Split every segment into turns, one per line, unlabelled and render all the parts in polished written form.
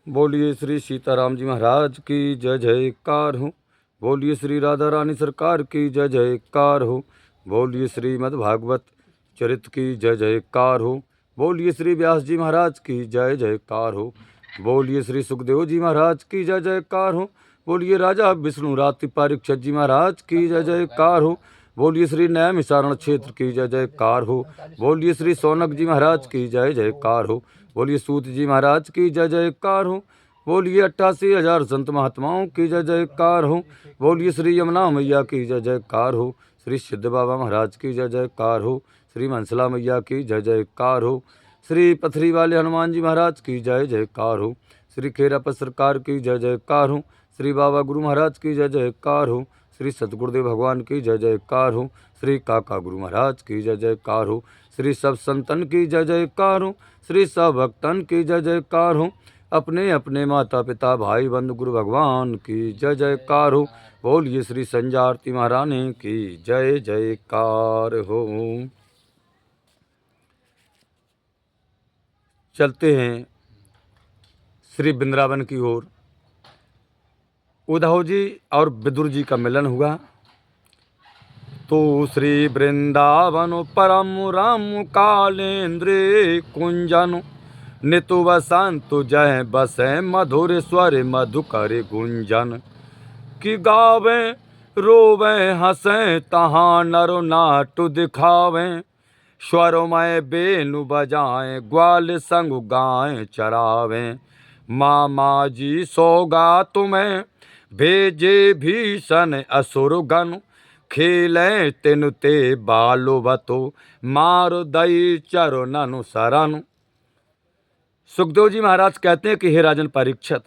बोलिए श्री सीताराम जी महाराज की जय जयकार हो। बोलिए श्री राधा रानी सरकार की जय जयकार हो। बोलिए श्रीमद् भागवत चरित की जय जयकार हो। बोलिए श्री व्यास जी महाराज की जय जयकार हो। बोलिए श्री सुखदेव जी महाराज की जय जयकार हो। बोलिए राजा विष्णु राति परीक्षित जी महाराज की जय जयकार हो। बोलिए श्री नैमिषारण क्षेत्र की जय जयकार हो। बोलिए श्री सौनक जी महाराज की जय जयकार हो। बोलिए सूत जी महाराज की जय जयकार हो। बोलिए 88,000 संत महात्माओं की जय जयकार हो। बोलिए श्री यमुना मैया की जय जयकार हो। श्री सिद्ध बाबा महाराज की जय जयकार हो। श्री मंसला मैया की जय जयकार हो। श्री पथरी वाले हनुमान जी महाराज की जय जयकार हो। श्री खेरापत सरकार की जय जयकार हो। श्री बाबा गुरु महाराज की जय जयकार हो। श्री सतगुरुदेव भगवान की जय जयकार हो। श्री काका गुरु महाराज की जय जयकार हो। श्री सब संतन की जय जयकार हो। श्री सब भक्तन की जय जयकार हो। अपने अपने माता पिता भाई बंधु गुरु भगवान की जय जयकार हो। बोलिए श्री संजारती महारानी की जय जयकार हो। चलते हैं श्री वृंदावन की ओर। उद्धव जी और विदुर जी का मिलन हुआ तो श्री वृंदावन परम राम कालेन्द्र कुंजन नितु वसंत जय बसे मधुर स्वर मधुकर गुंजन कि गावे रोवे हंसे तहाँ नर नाट दिखावे स्वरमय बेनु बजाएं ग्वाल संग गाएं चरावे मामा जी सोगा तुम्हें भेजे भीषण असुर गण खेलें तेनु ते बालो बतो मारो दई चरो ननु सरनु। सुखदेव जी महाराज कहते हैं कि हे राजन परीक्षित,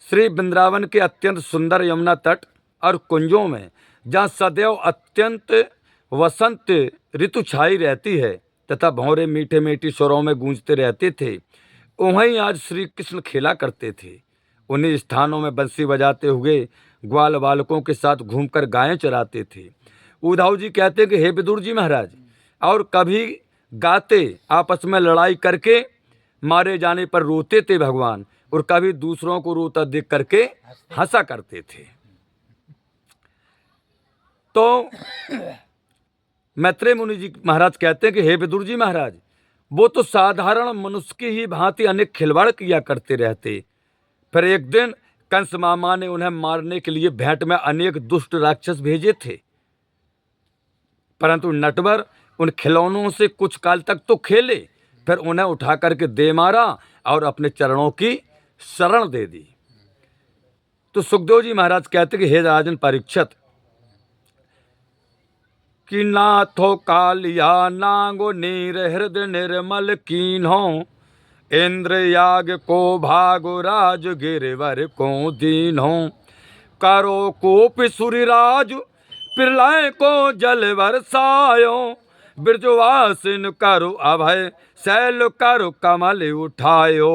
श्री वृंदावन के अत्यंत सुंदर यमुना तट और कुंजों में जहाँ सदैव अत्यंत वसंत ऋतु छाई रहती है तथा भौरे मीठे मीठी स्वरों में गूंजते रहते थे, वहीं आज श्री कृष्ण खेला करते थे। उन्हीं स्थानों में बंसी बजाते हुए ग्वाल बालकों के साथ घूमकर गायें चराते थे। उद्धव जी कहते हैं कि हे विदुर जी महाराज, और कभी गाते आपस में लड़ाई करके मारे जाने पर रोते थे भगवान, और कभी दूसरों को रोता देख करके हंसा करते थे। तो मैत्रेय मुनि जी महाराज कहते हैं कि हे विदुर जी महाराज, वो तो साधारण मनुष्य की ही भांति अनेक खिलवाड़ किया करते रहते। फिर एक दिन कंस मामा ने उन्हें मारने के लिए भेंट में अनेक दुष्ट राक्षस भेजे थे, परंतु नटवर उन खिलौनों से कुछ काल तक तो खेले, फिर उन्हें उठा करके दे मारा और अपने चरणों की शरण दे दी। तो सुखदेव जी महाराज कहते कि हे राजन परीक्षित, कि नाथो कालिया नांगो नीर हृदय निर्मल कीन्हो इंद्र याग को भागो राज गिरवर को दीन्हो करो कोप सूर्यराज प्रलय को जल बरसायो ब्रजवासिन करो अभय शैल करो कमल उठायो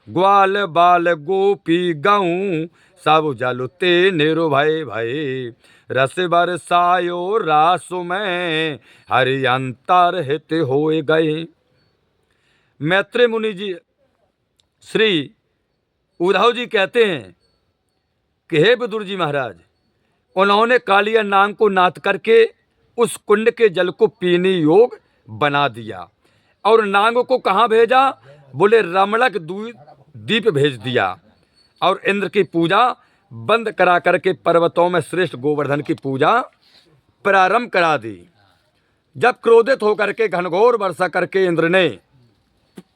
ग्वाल बाल गोपी गऊ सब जल ते निरु भय भय रस बरसायो रासु में हरि अंतर हित होए गए। मैत्रेय मुनि जी श्री उद्धव जी कहते हैं कि हे विदुर जी महाराज, उन्होंने कालिया नाग को नाथ करके उस कुंड के जल को पीने योग बना दिया और नाग को कहाँ भेजा? बोले रमणक द्वीप भेज दिया और इंद्र की पूजा बंद करा करके पर्वतों में श्रेष्ठ गोवर्धन की पूजा प्रारंभ करा दी। जब क्रोधित होकर के घनघोर वर्षा करके इंद्र ने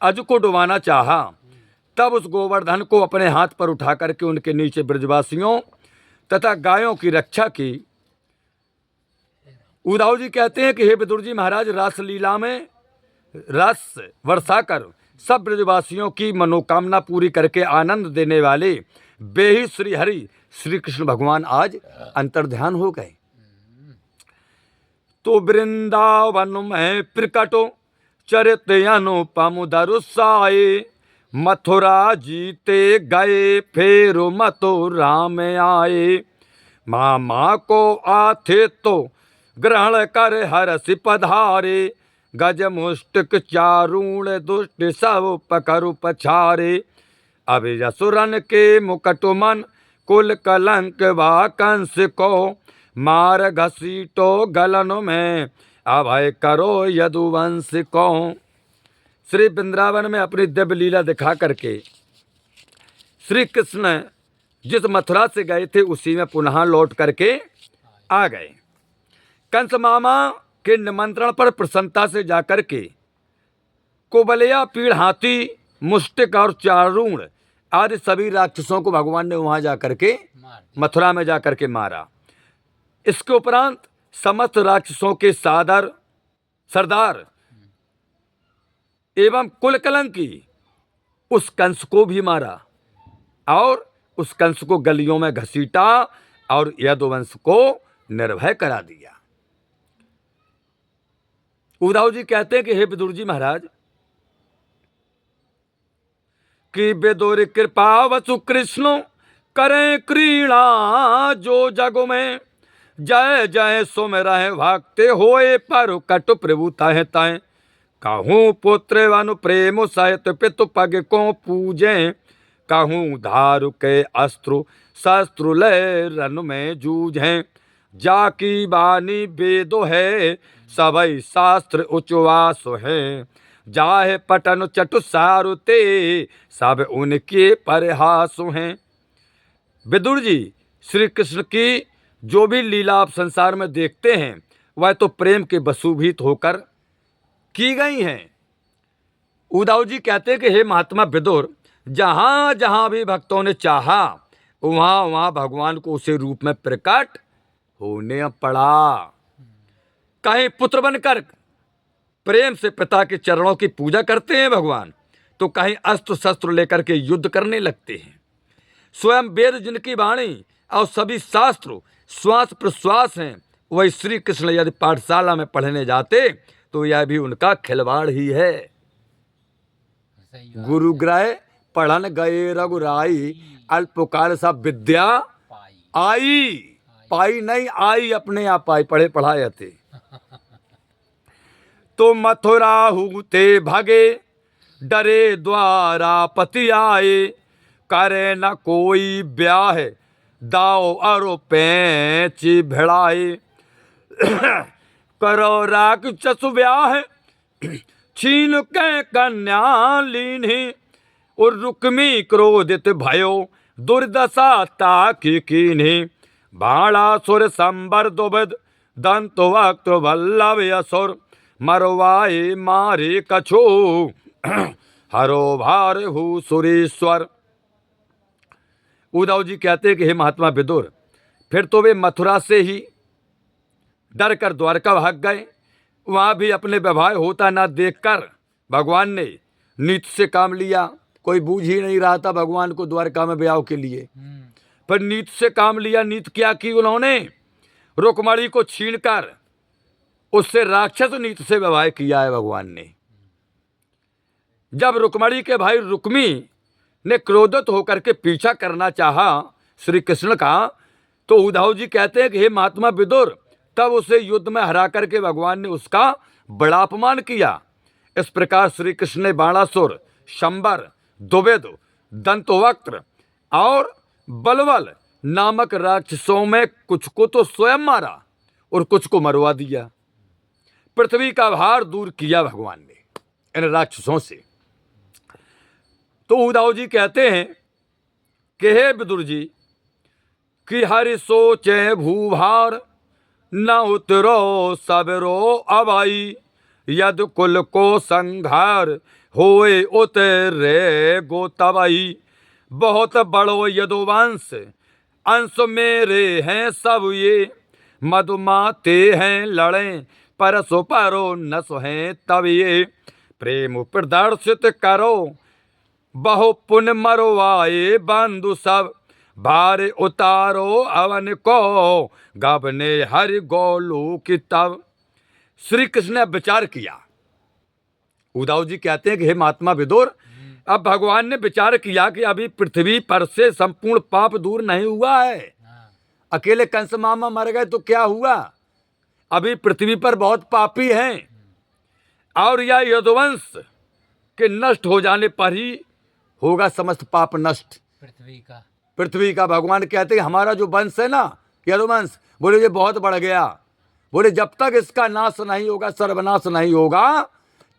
अज को डुबाना चाहा, तब उस गोवर्धन को अपने हाथ पर उठा करके उनके नीचे ब्रजवासियों तथा गायों की रक्षा की। उद्धव जी कहते हैं कि हे विदुर जी महाराज, रासलीला में रस वर्षा कर सब ब्रजवासियों की मनोकामना पूरी करके आनंद देने वाले बेही श्री हरि श्री कृष्ण भगवान आज अंतर्ध्यान हो गए। तो वृंदावन में प्रकटो चरित अनुपम दरुसाए मथुरा जीते गए फेरो मतो राम आए मामा को आथे तो ग्रहण कर हरसि पधारे गज मुष्टिक चारूण दुष्ट सब पकरु पछारे अब यसुरन के मुकटुमन कुल कलंक वा कंस को मार घसीटो गलन में अभय करो यदुवंश को। श्री वृंदावन में अपनी दिव्य लीला दिखा करके श्री कृष्ण जिस मथुरा से गए थे उसी में पुनः लौट करके आ गए। कंस मामा के निमंत्रण पर प्रसन्नता से जाकर के कुबलिया, पीड़, हाथी, मुष्टिक और चारूण आदि सभी राक्षसों को भगवान ने वहां जाकर के मथुरा में जाकर के मारा। इसके उपरांत समस्त राक्षसों के सरदार एवं कुलकलंकी उस कंस को भी मारा और उस कंस को गलियों में घसीटा और यदुवंश को निर्भय करा दिया। उद्धव जी कहते हैं कि हे विदुर जी महाराज कि विदुर कृपा वसु कृष्ण करें क्रीड़ा जो जग में जय जय सुमिरहि भक्ति होए पर कटु प्रभु तह तय कहूँ पुत्र वनु प्रेम सहित पितु पग को पूजे कहूँ धारु के अस्त्रु शस्त्रु लय रन में जूझें जाकी बानी वेदो है सबई शास्त्र उच्चवास है जाहे पटन चटु सारुते सब उनके परिहास हैं। विदुर जी, श्री कृष्ण की जो भी लीला आप संसार में देखते हैं वह तो प्रेम के वसूभूत होकर की गई हैं। उद्धव जी कहते हैं कि हे महात्मा विदुर, जहाँ जहाँ भी भक्तों ने चाहा वहाँ वहाँ भगवान को उसी रूप में प्रकट होने पड़ा। कहीं पुत्र बनकर प्रेम से पिता के चरणों की पूजा करते हैं भगवान, तो कहीं अस्त्र शस्त्र लेकर के युद्ध करने लगते हैं। स्वयं वेद जिनकी वाणी और सभी शास्त्र श्वास प्रश्वास हैं, वही श्री कृष्ण यदि पाठशाला में पढ़ने जाते तो यह भी उनका खिलवाड़ ही है। गुरु ग्रह पढ़न गए रघुराई अल्पकाल सा विद्या आई पाई नहीं आई, अपने आप आई, पढ़े पढ़ाए थे। तो मथुरा हुते भगे डरे द्वारा पति आए करे न कोई ब्याह दाओ अरो पैच भिड़ाए करो राक्षस ब्याह छीन के कन्या लीन्ही और रुक्मी क्रोधित भयो दुर्दशा ताकि कीन्ही बाणासुर संबर दुबद दंत वक्त वल्लभ असुर मरवाए मारे कछो हरो भार हु सुरेश्वर। उद्धव जी कहते हैं कि हे महात्मा विदुर, फिर तो वे मथुरा से ही डर कर द्वारका भाग गए। वहाँ भी अपने व्यवहार होता ना देखकर भगवान ने नीति से काम लिया। कोई बूझ ही नहीं रहा था भगवान को द्वारका में ब्याह के लिए, पर नीति से काम लिया। नीति क्या की उन्होंने? रुक्मणी को छीनकर उससे राक्षस नीति से व्यवहार किया है भगवान ने। जब रुक्मणी के भाई रुक्मी ने क्रोधित होकर के पीछा करना चाहा श्री कृष्ण का, तो उद्धव जी कहते हैं कि हे महात्मा विदुर, तब उसे युद्ध में हरा करके भगवान ने उसका बड़ा अपमान किया। इस प्रकार श्री कृष्ण ने बाणासुर, शंबर, दुबेद, दंतवक्त्र और बलवल नामक राक्षसों में कुछ को तो स्वयं मारा और कुछ को मरवा दिया। पृथ्वी का भार दूर किया भगवान ने इन राक्षसों से। तो उद्धव जी कहते हैं कि हे विदुर जी कि हरि सोचे भूभार न उतरो सबरो अबाई यद कुल को संघार होए उतरे गोतबाई बहुत बड़ो यदुवंश अंश मेरे हैं सब ये मधुमाते हैं लड़े परसो परो नस हैं तब ये प्रेम प्रदर्शित करो बहु पुण्य मरवाए बंधु सब भार उतारो अवन को गबने हरि गोलू की तब। श्री कृष्ण ने विचार किया। उद्धव जी कहते हैं कि हे महात्मा विदुर, अब भगवान ने विचार किया कि अभी पृथ्वी पर से संपूर्ण पाप दूर नहीं हुआ है। अकेले कंस मामा मर गए तो क्या हुआ, अभी पृथ्वी पर बहुत पापी हैं और यह यदुवंश के नष्ट हो जाने पर ही होगा समस्त पाप नष्ट पृथ्वी का। भगवान कहते हैं हमारा जो वंश है ना, यदुवंश, बोले ये बहुत बढ़ गया। बोले जब तक इसका नाश नहीं होगा, सर्वनाश नहीं होगा,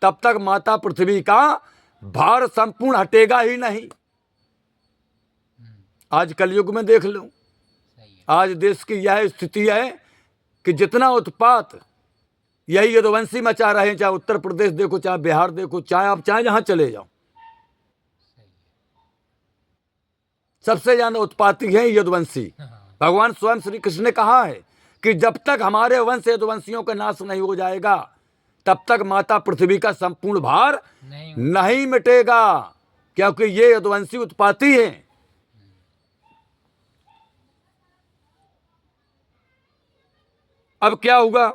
तब तक माता पृथ्वी का भार संपूर्ण हटेगा ही नहीं। आज कलयुग में देख लो, आज देश की यह स्थिति है कि जितना उत्पात यही यदुवंशी मचा रहे हैं, चाहे उत्तर प्रदेश देखो, चाहे बिहार देखो, चाहे आप चाहे जहां चले जाओ, सबसे ज्यादा उत्पाती है यदुवंशी। भगवान स्वयं श्री कृष्ण ने कहा है कि जब तक हमारे वंश यदुवंशियों का नाश नहीं हो जाएगा, तब तक माता पृथ्वी का संपूर्ण भार नहीं मिटेगा, क्योंकि ये यदुवंशी उत्पाती हैं। अब क्या होगा?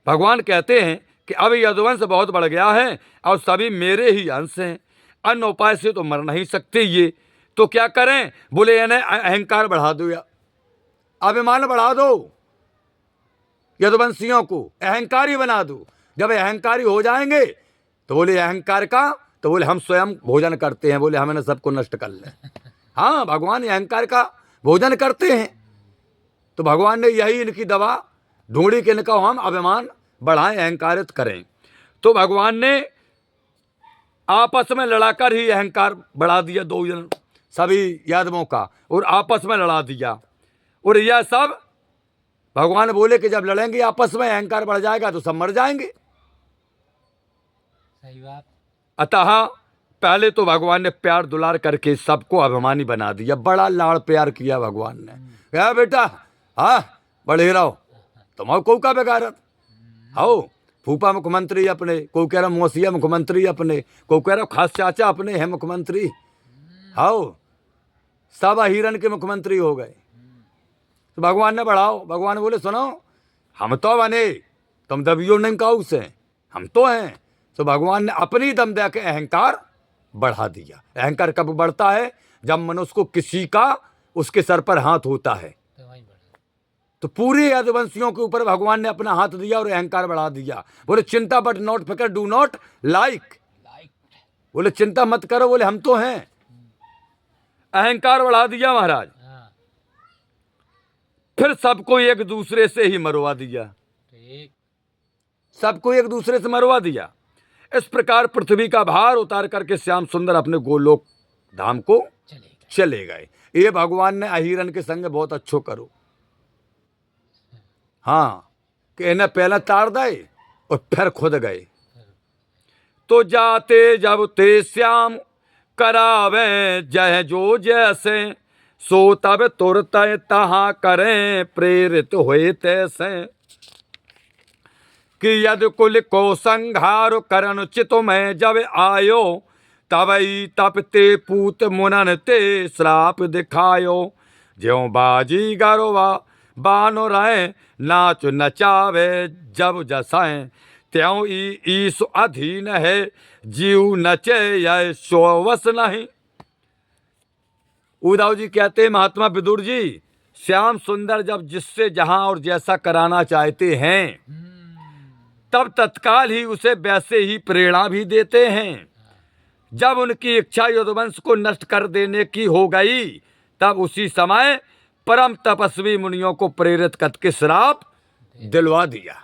भगवान कहते हैं कि अब यदुवंश बहुत बढ़ गया है और सभी मेरे ही अंश हैं, अन्य उपाय से तो मर नहीं सकते ये, तो क्या करें? बोले यानी अहंकार बढ़ा दो या अभिमान बढ़ा दो, यदुवंशियों को अहंकारी बना दो। जब अहंकारी हो जाएंगे तो बोले अहंकार का, तो बोले हम स्वयं भोजन करते हैं, बोले हमें सबको नष्ट कर ले। हाँ, भगवान अहंकार का भोजन करते हैं, तो भगवान ने यही इनकी दवा ढूंढी कि इनका हम अभिमान बढ़ाएं, अहंकारित करें। तो भगवान ने आपस में लड़ाकर ही अहंकार बढ़ा दिया, दो जन सभी यादवों का, और आपस में लड़ा दिया। और यह सब भगवान बोले कि जब लड़ेंगे आपस में, अहंकार बढ़ जाएगा तो सब मर जाएंगे।
सही बात।
अतः पहले तो भगवान ने प्यार दुलार करके सबको अभिमानी बना दिया, बड़ा लाड़ प्यार किया भगवान ने। क्या बेटा, हाँ बढ़े रहो, तुम को का बेगारत आओ, फूफा मुख्यमंत्री अपने, कोई कह रहा मौसिया मुख्यमंत्री अपने, कोई कह रहा खास चाचा अपने हैं मुख्यमंत्री, आओ सब हिरन के मुख्यमंत्री हो गए। तो भगवान ने बढ़ाओ, भगवान बोले सुनो हम तो बने, तुम दबियो नहीं काऊ से, हम तो हैं। तो भगवान ने अपनी दम दे के अहंकार बढ़ा दिया। अहंकार कब बढ़ता है? जब मनुष्य को किसी का उसके सर पर हाथ होता है। तो पूरे यदुवंशियों के ऊपर भगवान ने अपना हाथ दिया और अहंकार बढ़ा दिया। बोले चिंता बट नॉट फिकर, डू नॉट लाइक, बोले चिंता मत करो, बोले हम तो हैं। अहंकार बढ़ा दिया महाराज। फिर सबको एक दूसरे से ही मरवा दिया, सबको एक दूसरे से मरवा दिया। इस प्रकार पृथ्वी का भार उतार करके श्याम सुंदर अपने गोलोक धाम को चले गए। ये भगवान ने अहिरन के संग बहुत अच्छो करो, हाँ, कि इन्हें पहले तार दे और फिर खुद गए। तो जाते जब ते श्याम करावे जय जो जैसे, सो तब तुरत तहाँ करें प्रेरित हुए तैसे, कि यदि कुल को संहार करन चित में जब आयो, तबई तपते पूत मुनन ते श्राप दिखायो, ज्यों बाजी गरवा बानो रहे नाच नचावे जब जसाएं, त्यों ईश अधीन है जीव नचे यह सोवस नहीं। उद्धव जी कहते हैं महात्मा विदुर जी, श्याम सुंदर जब जिससे जहां और जैसा कराना चाहते हैं, तब तत्काल ही उसे वैसे ही प्रेरणा भी देते हैं। जब उनकी इच्छा यदुवंश को नष्ट कर देने की हो गई, तब उसी समय परम तपस्वी मुनियों को प्रेरित करके श्राप दिलवा दिया।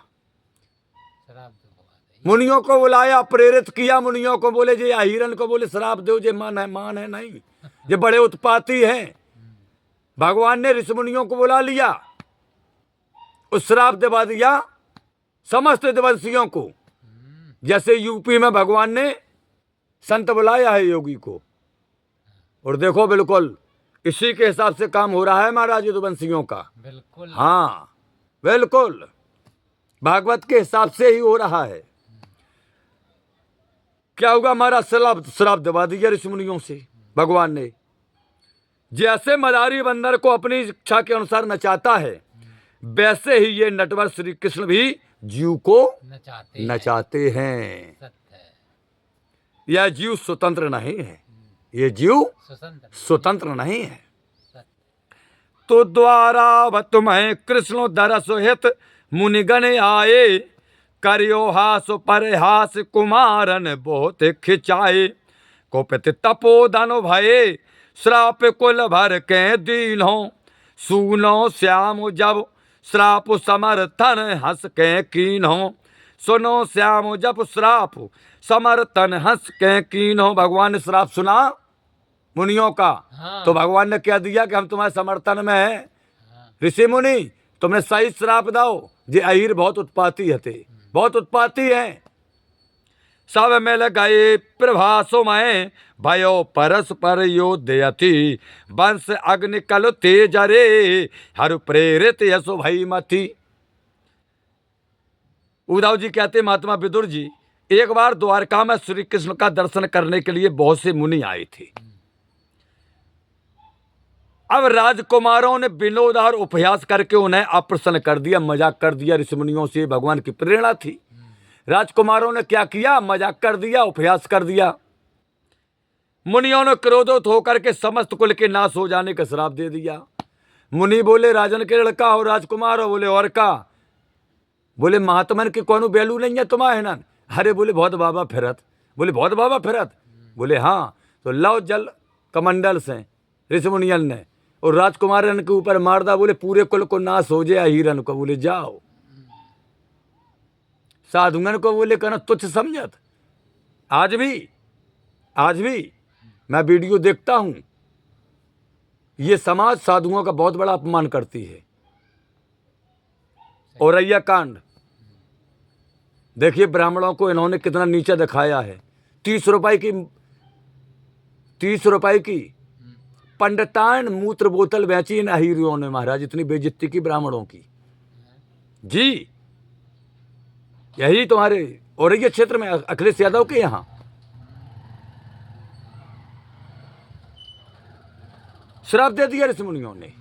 मुनियों को बुलाया, प्रेरित किया मुनियों को, बोले जे अहिरन को बोले श्राप दो, जे मान है नहीं, ये बड़े उत्पाती हैं। भगवान ने ऋषि मुनियों को बुला लिया, उस श्राप दिलवा दिया समस्त यदुवंशियों को। जैसे यूपी में भगवान ने संत बुलाया है योगी को, और देखो बिल्कुल इसी के हिसाब से काम हो रहा है महाराज यदुवंशियों का।
बिल्कुल,
हाँ बिल्कुल, भागवत के हिसाब से ही हो रहा है। क्या होगा? हमारा श्राप दबा दिया ऋषि मुनियों से भगवान ने। जैसे मदारी बंदर को अपनी इच्छा के अनुसार नचाता है, वैसे ही ये नटवर श्री कृष्ण भी जीव को नचाते हैं। यह जीव स्वतंत्र नहीं है, ये जीव स्वतंत्र नहीं है। तो द्वारा तुम्हें कृष्ण दरस हित मुनिगण आए, करियो हास परिहास कुमारन बहुत खिंचाए। कोपित तपोधन भये श्राप कुल भर के दीनो। सुनो श्याम जब श्राप समर्थन हंस के कीन्हो। सुनो श्याम जब श्राप समर्थन हंस के कीन्हो। भगवान ने श्राप सुना मुनियों का।
हाँ।
तो भगवान ने क्या दिया कि हम तुम्हारे समर्थन में हैं। ऋषि मुनि तुमने सही श्राप दो। जे अहिर बहुत उत्पाती हते, बहुत उत्पाती हैं। सब मिल गए प्रभासो में भयो परस्पर योद्धयति। वंश अग्नि कल तेज रे हर प्रेरित यशो भई मति। उद्धव जी कहते महात्मा विदुर जी, एक बार द्वारका में श्री कृष्ण का दर्शन करने के लिए बहुत से मुनि आए थे। अब राजकुमारों ने विनोद और उपहास करके उन्हें अप्रसन्न कर दिया, मजाक कर दिया। ऋषि मुनियों से भगवान की प्रेरणा थी। राजकुमारों ने क्या किया, मजाक कर दिया, उपहास कर दिया। मुनियों ने क्रोधित होकर के समस्त कुल के नाश हो जाने का श्राप दे दिया। मुनि बोले राजन के लड़का हो, राजकुमार हो। बोले और का? बोले महात्मन के कौन बैलू नहीं है तुम्हारे ना? अरे बोले बहुत बाबा फिरत। बोले बहुत बाबा फिरत? बोले हाँ। तो लव जल कमंडल से ऋषि मुनियन ने और राजकुमारन के ऊपर मार दा। बोले पूरे कुल को नाश हो जाए हिरन को। बोले जाओ। साधुगन को बोले कहना तुच्छ समझत। आज भी मैं वीडियो देखता हूं, ये समाज साधुओं का बहुत बड़ा अपमान करती है। औरैया कांड देखिए, ब्राह्मणों को इन्होंने कितना नीचा दिखाया है। 30 रुपए की पंडितान मूत्र बोतल बेची इन अहीरियों ने महाराज। इतनी बेइज्जती की ब्राह्मणों की जी। यही तुम्हारे औरैया क्षेत्र में अखिलेश यादव के यहां श्राप दे दिया ऋषि मुनियों ने।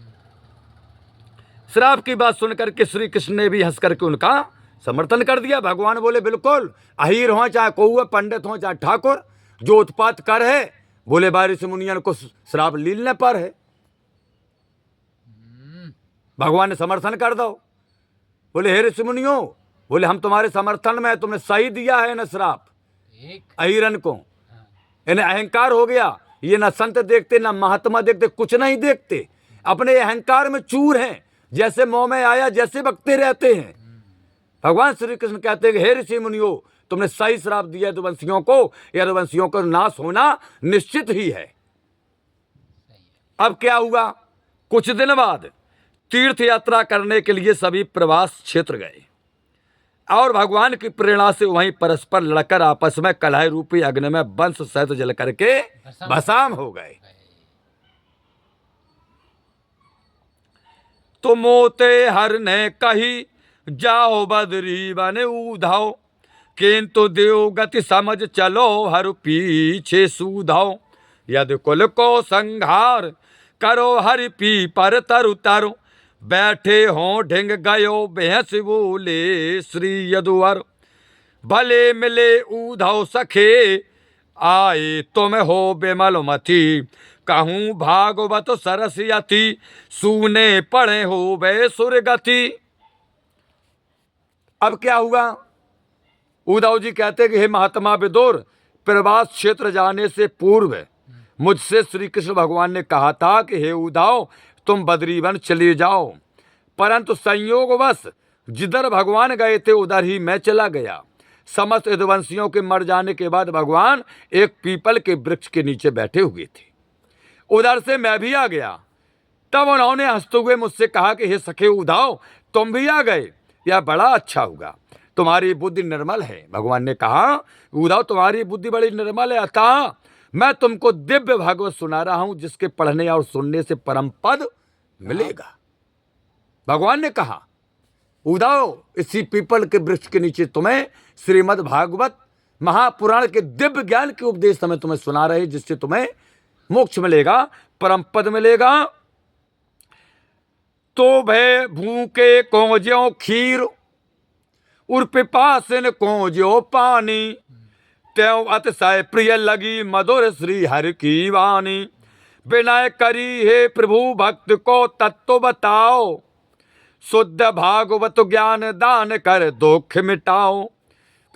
श्राप की बात सुनकर के श्री कृष्ण ने भी हंस करके उनका समर्थन कर दिया। भगवान बोले बिल्कुल, अहीर हो चाहे कौआ, पंडित हो चाहे ठाकुर, जो उत्पात कर है बोले बा ऋषि मुनियन को श्राप लीलने पर है। भगवान ने समर्थन कर दो। बोले हे ऋषि मुनियों, बोले हम तुम्हारे समर्थन में, तुमने सही दिया है ना श्राप अहीरन को। इन्हें अहंकार हो गया। ये ना संत देखते ना महात्मा देखते, कुछ नहीं देखते, अपने अहंकार में चूर हैं। जैसे मुंह में आया जैसे बकते रहते हैं। भगवान श्री कृष्ण कहते हैं हे ऋषि मुनियों, तुमने सही श्राप दिया है रघुवंशियों को। या रघुवंशियों का नाश होना निश्चित ही है। अब क्या हुआ, कुछ दिन बाद तीर्थ यात्रा करने के लिए सभी प्रवास क्षेत्र गए और भगवान की प्रेरणा से वहीं परस्पर लड़कर आपस में कलह रूपी अग्नि में वंश सहित जल करके भस्म हो गए। तो मोते हर ने कही जाओ बदरी बने उधाओ। किंतु देव गति समझ चलो हर पीछे सूधाओ। यदि कुल को संहार करो हरि पी पर तरु तरु। बैठे हों ढिंग गयो भैंस बोले श्री यदुवर। भले मिले उधव सखे आए तुम हो बेमल मती। कहूँ भागवत सरस्वती सूने पड़े हो बे सुरगति। अब क्या हुआ, उद्धव जी कहते कि हे महात्मा विदुर, प्रवास क्षेत्र जाने से पूर्व मुझसे श्री कृष्ण भगवान ने कहा था कि हे उद्धव तुम बद्रीवन चले जाओ, परंतु संयोगवश जिधर भगवान गए थे उधर ही मैं चला गया। समस्त यदुवंशियों के मर जाने के बाद भगवान एक पीपल के वृक्ष के नीचे बैठे हुए थे, उधर से मैं भी आ गया। तब उन्होंने हंसते हुए मुझसे कहा कि हे सखे उद्धव तुम भी आ गए, यह बड़ा अच्छा होगा, तुम्हारी बुद्धि निर्मल है। भगवान ने कहा उद्धव तुम्हारी बुद्धि बड़ी निर्मल है, अतः मैं तुमको दिव्य भागवत सुना रहा हूं जिसके पढ़ने और सुनने से परम पद मिलेगा। भगवान ने कहा उद्धव इसी पीपल के वृक्ष के नीचे तुम्हें श्रीमद् भागवत महापुराण के दिव्य ज्ञान के उपदेश हमें तुम्हें सुना रहे, जिससे तुम्हें मोक्ष मिलेगा, परम पद मिलेगा। तो भय भूखे को ज्यो खीर उर पिपासन को ज्यो पानी। त्यों अतिशय प्रिय लगी मधुर श्री हरि की वाणी। विनय करी हे प्रभु भक्त को तत्व बताओ, शुद्ध भागवत ज्ञान दान कर दुख मिटाओ।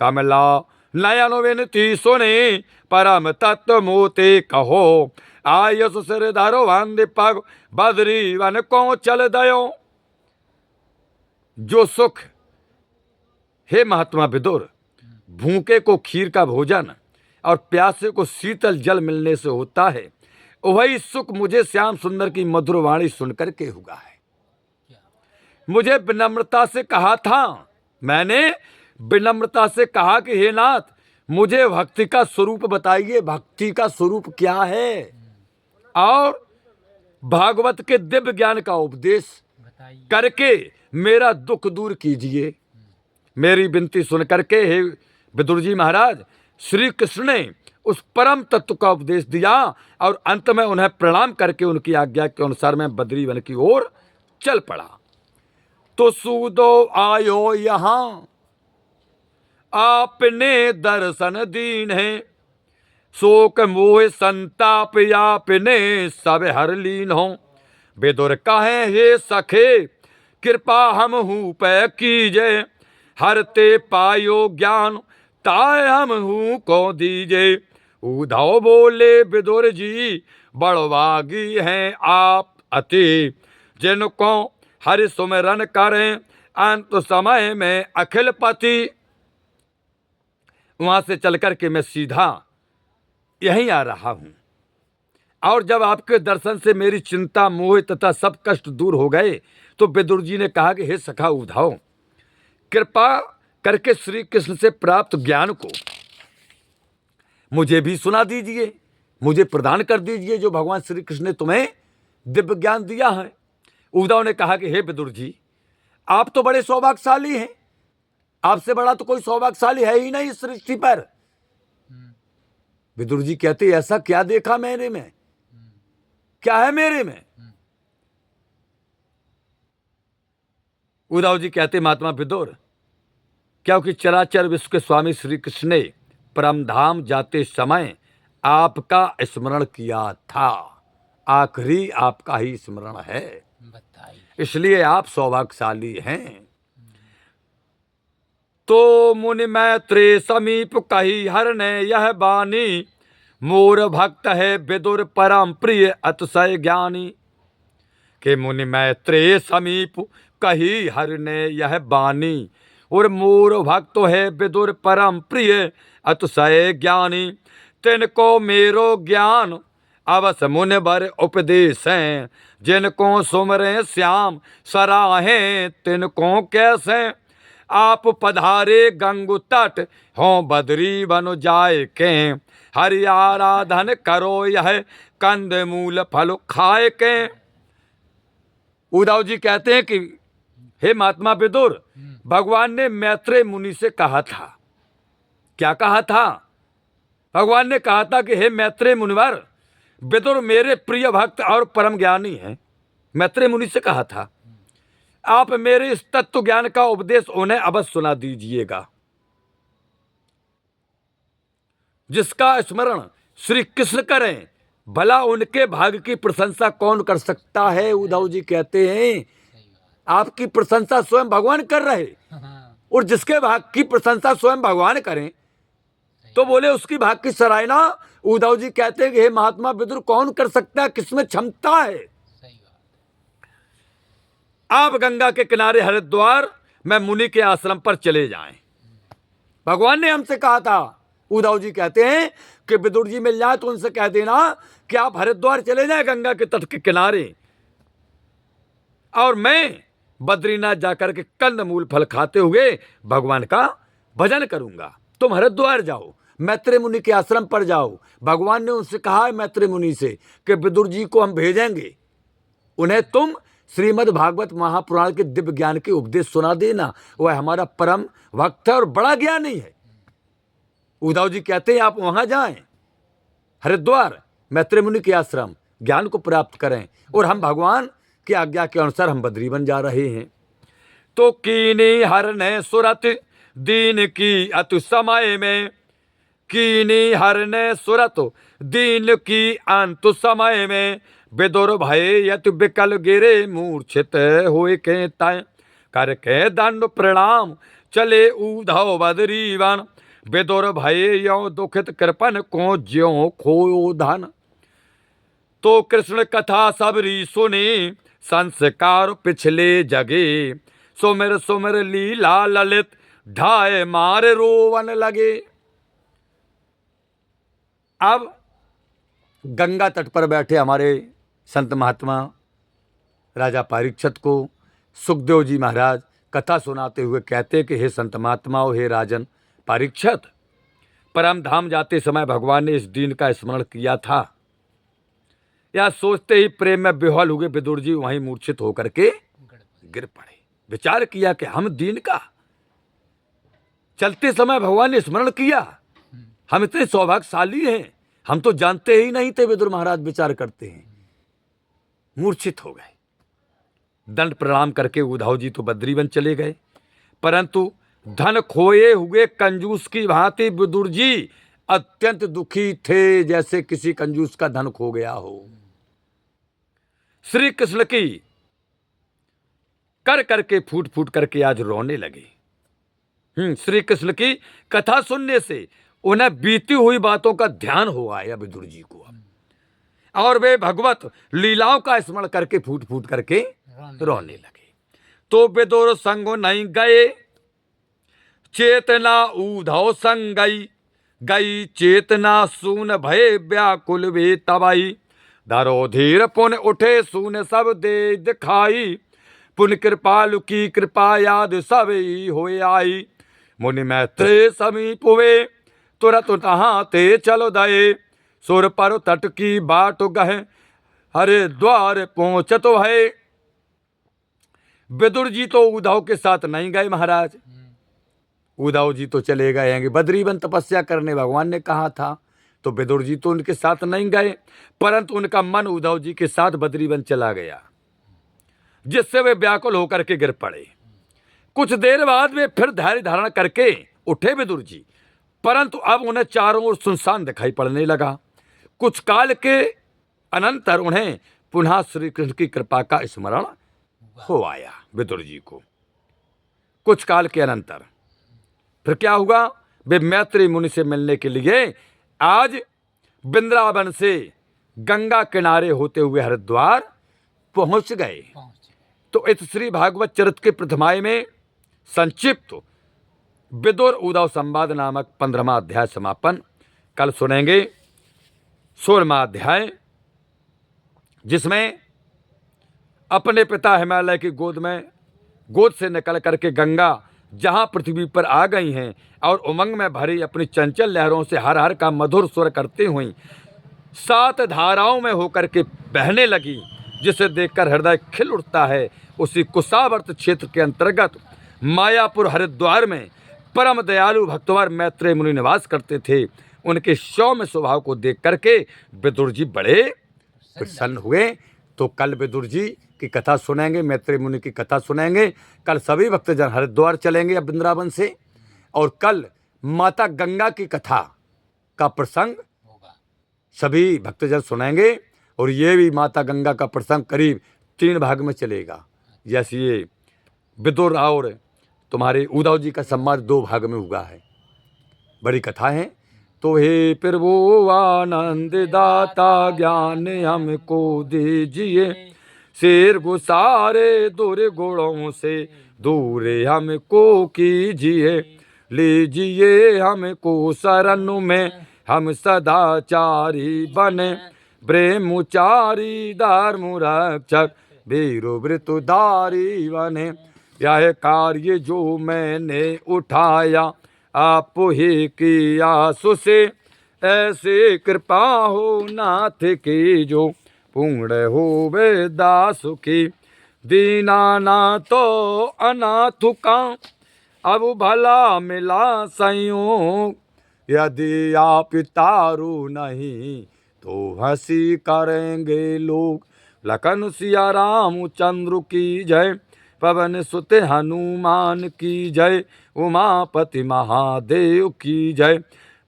कमला नयन विनती सुने परम तत्व मोते कहो। आयस सिर धरो वंद पग बदरी वन को चल दयो। जो सुख हे महात्मा विदुर भूखे को खीर का भोजन और प्यासे को शीतल जल मिलने से होता है, वही सुख मुझे श्याम सुंदर की मधुर वाणी सुनकर के हुआ है। मुझे विनम्रता से कहा था, मैंने विनम्रता से कहा कि हे नाथ, मुझे भक्ति का स्वरूप बताइए, भक्ति का स्वरूप क्या है, और भागवत के दिव्य ज्ञान का उपदेश करके मेरा दुख दूर कीजिए। मेरी विनती सुन करके हे विदुर जी महाराज, श्री कृष्ण ने उस परम तत्व का उपदेश दिया और अंत में उन्हें प्रणाम करके उनकी आज्ञा के अनुसार मैं बद्री वन की ओर चल पड़ा। तो सूदो आयो यहाँ आपने दर्शन दीन है, शोक मोह संताप आपने सब हर लीन हो। विदुर कहे हे सखे कृपा हम हूँ पे कीजे, हरते पायो ज्ञान ताय हम हूँ को दीजे। उद्धव बोले विदुर जी बड़वागी हैं आप अति, जिनको हरि सुमिरन करें अंत समय में अखिल पति। वहां से चलकर के मैं सीधा यहीं आ रहा हूं, और जब आपके दर्शन से मेरी चिंता मोह तथा सब कष्ट दूर हो गए तो विदुर जी ने कहा कि हे सखा उद्धव, कृपा करके श्री कृष्ण से प्राप्त ज्ञान को मुझे भी सुना दीजिए, मुझे प्रदान कर दीजिए जो भगवान श्री कृष्ण ने तुम्हें दिव्य ज्ञान दिया है। उद्धव ने कहा कि हे विदुर जी, आप तो बड़े सौभाग्यशाली हैं, आपसे बड़ा तो कोई सौभाग्यशाली है ही नहीं इस सृष्टि पर। विदुर जी कहते ऐसा क्या देखा मेरे में, क्या है मेरे में? उद्धव जी कहते महात्मा विदुर, क्योंकि चराचर विश्व के स्वामी श्री कृष्ण ने परम धाम जाते समय आपका स्मरण किया था, आखिरी आपका ही स्मरण है, इसलिए आप सौभाग्यशाली हैं। तो मुनि मैत्रे समीप कही हर ने यह बानी, मोर भक्त है विदुर परम प्रिय अतिशय ज्ञानी। के मुनि मैत्रे समीप कही हर ने यह बानी, और मोर भक्त है विदुर परम प्रिय अतिशय ज्ञानी। तिनको मेरो ज्ञान अवश्य मुनि बर उपदेश हैं, जिनको सुमरे श्याम सराहें तिनको कैसे। आप पधारे गंगु तट हो बदरी बन जाए के, हरि आराधन करो यह कंद मूल फल खाए के। उद्धव जी कहते हैं कि हे महात्मा विदुर, भगवान ने मैत्रेय मुनि से कहा था, क्या कहा था? भगवान ने कहा था कि हे मैत्रेय मुनिवर, विदुर मेरे प्रिय भक्त और परम ज्ञानी हैं। मैत्रेय मुनि से कहा था, आप मेरे इस तत्व ज्ञान का उपदेश उन्हें अवश्य सुना दीजिएगा, जिसका स्मरण श्री कृष्ण करें, भला उनके भाग्य की प्रशंसा कौन कर सकता है। उद्धव जी कहते हैं आपकी प्रशंसा स्वयं भगवान कर रहे, और जिसके भाग्य की प्रशंसा स्वयं भगवान करें तो बोले उसकी भाग्य की सराहना। उद्धव जी कहते हैं कि हे महात्मा विदुर, कौन कर सकता है, किसमें क्षमता है। आप गंगा के किनारे हरिद्वार में मुनि के आश्रम पर चले जाएं, भगवान ने हमसे कहा था। उद्धव जी कहते हैं कि विदुर जी मिल जाए तो उनसे कह देना कि आप हरिद्वार चले जाएं गंगा के तट के किनारे, और मैं बद्रीनाथ जाकर के कंद मूल फल खाते हुए भगवान का भजन करूंगा। तुम हरिद्वार जाओ, मैत्रेय मुनि के आश्रम पर जाओ। भगवान ने उनसे कहा है मैत्रेय मुनि से कि विदुर जी को हम भेजेंगे, उन्हें तुम श्रीमद् भागवत महापुराण के दिव्य ज्ञान के उपदेश सुना देना, वह हमारा परम भक्त है और बड़ा ज्ञानी है। उद्धव जी कहते हैं आप वहां जाएं, हरिद्वार मैत्रेय मुनि के आश्रम, ज्ञान को प्राप्त करें, और हम भगवान की आज्ञा के अनुसार हम बद्रीवन जा रहे हैं। तो कीनी हर ने सुरत दीन की अति समय में, कीनी हर ने सुरत दीन की अंत समय में, विदुर भय यत विकल गिरे मूर्छित हुए के तय। करके दंड प्रणाम चले उधव बदरी वन। विदुर भये यो दुखित कृपन को ज्यों खोयो धन। तो कृष्ण कथा सबरी सुने संस्कार पिछले जगे। सुमिर सुमिर लीला ललित ढाए मार रोवन लगे। अब गंगा तट पर बैठे हमारे संत महात्मा राजा परीक्षित को सुखदेव जी महाराज कथा सुनाते हुए कहते कि हे संत महात्माओं, हे राजन परीक्षित, परम धाम जाते समय भगवान ने इस दीन का स्मरण किया था। या सोचते ही प्रेम में बेहाल हुए विदुर जी वहीं मूर्छित होकर के गिर पड़े। विचार किया कि हम दीन का चलते समय भगवान ने स्मरण किया, हम इतने सौभाग्यशाली हैं, हम तो जानते ही नहीं थे। विदुर महाराज विचार करते हैं, मूर्छित हो गए। दंड प्रणाम करके उद्धव जी तो बद्रीवन चले गए, परंतु धन खोए हुए कंजूस की भांति विदुर जी अत्यंत दुखी थे, जैसे किसी कंजूस का धन खो गया हो। श्री कृष्ण की कर करके फूट फूट करके आज रोने लगे। श्री कृष्ण की कथा सुनने से उन्हें बीती हुई बातों का ध्यान हो आया विदुर जी को, और वे भगवत लीलाओं का स्मरण करके फूट फूट करके रोने लगे। तो विदुर संग नहीं गए, चेतना उद्धव संग गई। गई चेतना सून भय व्याकुल वे तबाई। धरो धीर पुन उठे सून सब दे दिखाई। पुन कृपालु की कृपा याद सब हो आई। मुनि मैत्रेय समीप हुए तुरत तहाँ ते चलो दये। सुर पर तट की बाट गहे हरे द्वार पहुंचत है। विदुर जी तो उद्धव के साथ नहीं गए महाराज, उद्धव जी तो चले गए हैं बद्रीवन तपस्या करने, भगवान ने कहा था। तो विदुर जी तो उनके साथ नहीं गए, परंतु उनका मन उद्धव जी के साथ बद्रीवन चला गया, जिससे वे व्याकुल होकर के गिर पड़े। कुछ देर बाद वे फिर धैर्य धारण करके उठे विदुर जी, परंतु अब उन्हें चारों ओर सुनसान दिखाई पड़ने लगा। कुछ काल के अनंतर उन्हें पुनः श्री कृष्ण की कृपा का स्मरण हो आया विदुर जी को। कुछ काल के अनंतर फिर क्या हुआ, वे मैत्री मुनि से मिलने के लिए आज वृंदावन से गंगा किनारे होते हुए हरिद्वार पहुंच गए। तो इस श्री भागवत चरित्र के प्रथमाय में संक्षिप्त विदुर उद्धव संवाद नामक 15वां अध्याय समापन। कल सुनेंगे 16वां अध्याय, जिसमें अपने पिता हिमालय की गोद से निकल करके गंगा जहां पृथ्वी पर आ गई हैं और उमंग में भरी अपनी चंचल लहरों से हर हर का मधुर स्वर करती हुई 7 धाराओं में होकर के बहने लगी, जिसे देखकर हृदय खिल उठता है। उसी कुशावर्त क्षेत्र के अंतर्गत मायापुर हरिद्वार में परम दयालु भक्तवार मैत्रेय मुनि निवास करते थे। उनके सौम्य स्वभाव को देख करके विदुर जी बड़े प्रसन्न हुए। तो कल विदुर जी की कथा सुनेंगे, मैत्रेय मुनि की कथा सुनेंगे। कल सभी भक्तजन हरिद्वार चलेंगे अब वृंदावन से, और कल माता गंगा की कथा का प्रसंग सभी भक्तजन सुनेंगे। और ये भी माता गंगा का प्रसंग करीब 3 भाग में चलेगा, जैसे ये विदुर और तुम्हारे उद्धव जी का संवाद 2 भाग में हुआ है। बड़ी कथा है। तो हे प्रभु आनंद दाता ज्ञान हमको दीजिए, शेर गुसारे दुर्गुणों से दूर हमको कीजिए। लीजिए हमको शरण में हम सदाचारी बने, ब्रह्मचारी धर्म रक्षक वीर व्रतधारी बने। यह कार्य जो मैंने उठाया आप ही किया सुसे, ऐसे कृपा हो नाथ की जो पूर्ण हो वे दास की। दीनानाथ तो अनाथ का अब भला मिला संयोग, यदि आप तारू नहीं तो हंसी करेंगे लोग। लखन सिया रामचंद्र की जय, पवन सुत हनुमान की जय, उमापति महादेव की जय।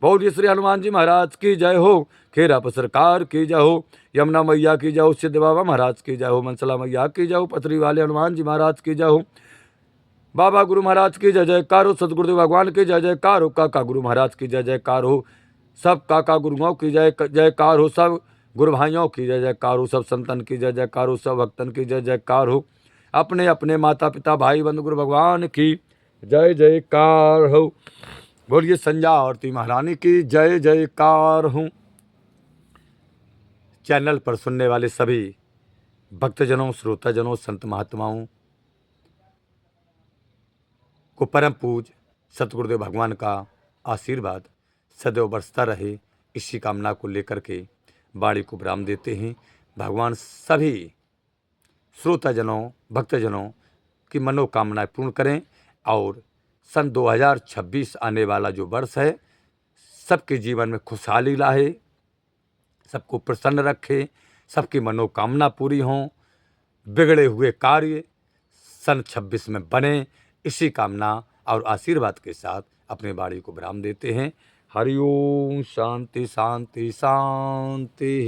बोलिए श्री हनुमान जी महाराज की जय हो, खेराप सरकार की जय हो, यमुना मैया की जय हो, सिद्ध बाबा महाराज की जय हो, मनसला मैया की जय हो, पथरी वाले हनुमान जी महाराज की जय हो। बाबा गुरु महाराज की जय जयकार हो, सतगुरुदेव भगवान की जय जयकार हो, काका गुरु महाराज की जय जयकार हो, सब काका गुरुओं की जय जयकार हो, सब गुरु भाइयों की जय जयकार हो, सब संतन की जय जयकार हो, सब भक्तन की जय जयकार हो, अपने अपने माता पिता भाई बंधु गुरु भगवान की जय जयकार हो। बोलिए संध्या आरती महारानी की जय जयकार हो। चैनल पर सुनने वाले सभी भक्तजनों, श्रोताजनों, संत महात्माओं को परम पूज सतगुरुदेव भगवान का आशीर्वाद सदैव बरसता रहे, इसी कामना को लेकर के वाणी को विराम देते हैं। भगवान सभी श्रोताजनों, भक्तजनों की मनोकामनाएं पूर्ण करें और सन 2026 आने वाला जो वर्ष है सबके जीवन में खुशहाली लाए, सबको प्रसन्न रखे, सबकी मनोकामना पूरी हों, बिगड़े हुए कार्य सन 26 में बने, इसी कामना और आशीर्वाद के साथ अपने वाणी को विराम देते हैं। हरि ओम। शांति शांति शांति।